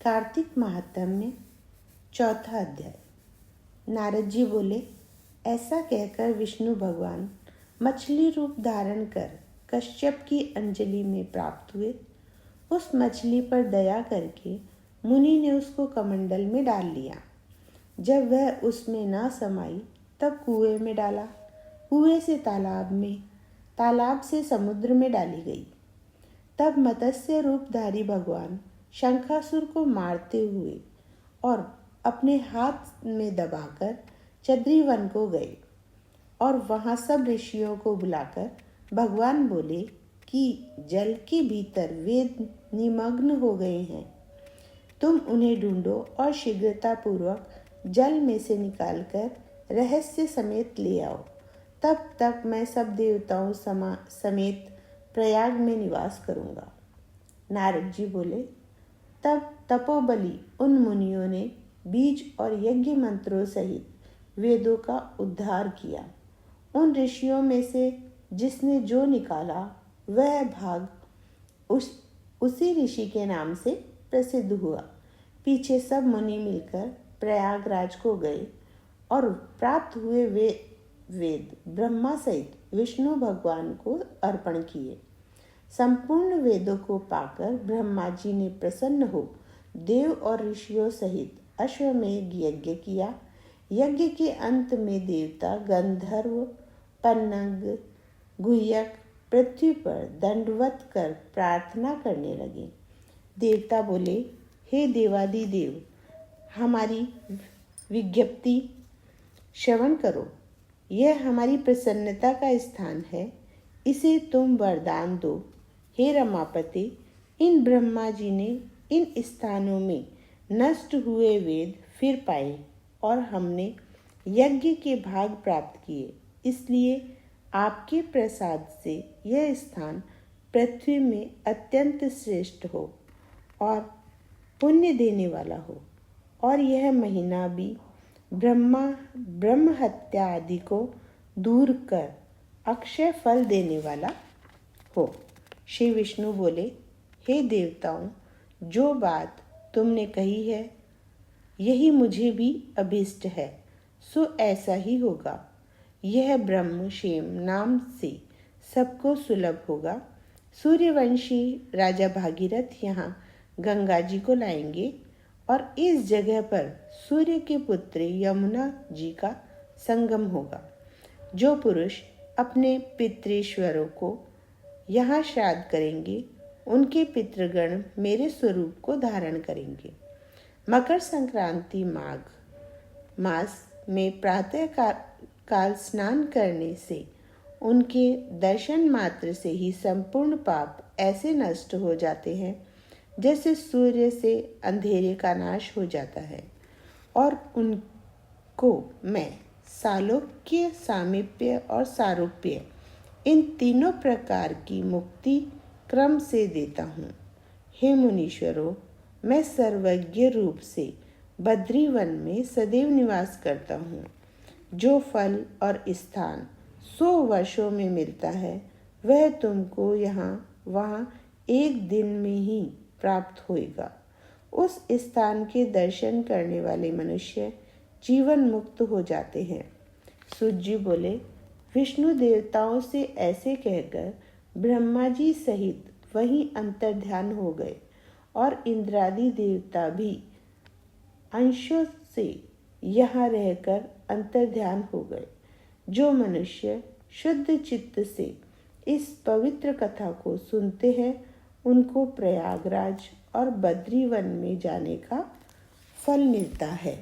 कार्तिक महात्म्य चौथा अध्याय। नारद जी बोले, ऐसा कहकर विष्णु भगवान मछली रूप धारण कर कश्यप की अंजलि में प्राप्त हुए। उस मछली पर दया करके मुनि ने उसको कमंडल में डाल लिया। जब वह उसमें न समाई तब कुएं में डाला, कुएं से तालाब में, तालाब से समुद्र में डाली गई। तब मत्स्य रूपधारी भगवान शंखासुर को मारते हुए और अपने हाथ में दबाकर चद्रीवन को गए और वहां सब ऋषियों को बुलाकर भगवान बोले कि जल के भीतर वेद निमग्न हो गए हैं, तुम उन्हें ढूंढो और शीघ्रतापूर्वक जल में से निकालकर रहस्य समेत ले आओ। तब तक मैं सब देवताओं समेत प्रयाग में निवास करूंगा। नारद जी बोले, तब तपोबली उन मुनियों ने बीज और यज्ञ मंत्रों सहित वेदों का उद्धार किया। उन ऋषियों में से जिसने जो निकाला वह भाग उसी ऋषि के नाम से प्रसिद्ध हुआ। पीछे सब मुनि मिलकर प्रयागराज को गए और प्राप्त हुए वेद ब्रह्मा सहित विष्णु भगवान को अर्पण किए। संपूर्ण वेदों को पाकर ब्रह्मा जी ने प्रसन्न हो देव और ऋषियों सहित अश्वमेध यज्ञ किया। यज्ञ के अंत में देवता गंधर्व, पन्नग, गुह्यक पृथ्वी पर दंडवत कर प्रार्थना करने लगे। देवता बोले, हे देवादिदेव, हमारी विज्ञप्ति श्रवण करो। यह हमारी प्रसन्नता का स्थान है, इसे तुम वरदान दो। हे रमापति, इन ब्रह्मा जी ने इन स्थानों में नष्ट हुए वेद फिर पाए और हमने यज्ञ के भाग प्राप्त किए। इसलिए आपके प्रसाद से यह स्थान पृथ्वी में अत्यंत श्रेष्ठ हो और पुण्य देने वाला हो, और यह महीना भी ब्रह्म हत्या आदि को दूर कर अक्षय फल देने वाला हो। श्री विष्णु बोले, हे देवताओं, जो बात तुमने कही है यही मुझे भी अभीष्ट है, सो ऐसा ही होगा। यह ब्रह्म क्षेम नाम से सबको सुलभ होगा। सूर्यवंशी राजा भागीरथ यहाँ गंगा जी को लाएंगे और इस जगह पर सूर्य के पुत्री यमुना जी का संगम होगा। जो पुरुष अपने पितृश्वरों को यहाँ श्राद्ध करेंगे, उनके पितृगण मेरे स्वरूप को धारण करेंगे। मकर संक्रांति माघ मास में प्रातः काल स्नान करने से उनके दर्शन मात्र से ही संपूर्ण पाप ऐसे नष्ट हो जाते हैं जैसे सूर्य से अंधेरे का नाश हो जाता है, और उनको मैं सालोक्य, सामीप्य और सारूप्य इन तीनों प्रकार की मुक्ति क्रम से देता हूँ। हे मुनीश्वरों, मैं सर्वज्ञ रूप से बद्रीवन में सदैव निवास करता हूँ। जो फल और स्थान 100 वर्षों में मिलता है वह तुमको यहाँ वहाँ एक दिन में ही प्राप्त होएगा। उस स्थान के दर्शन करने वाले मनुष्य जीवन मुक्त हो जाते हैं। सूत जी बोले, विष्णु देवताओं से ऐसे कहकर ब्रह्मा जी सहित वहीं अंतर्ध्यान हो गए और इंद्रादि देवता भी अंशों से यहाँ रहकर अंतर्ध्यान हो गए। जो मनुष्य शुद्ध चित्त से इस पवित्र कथा को सुनते हैं उनको प्रयागराज और बद्रीवन में जाने का फल मिलता है।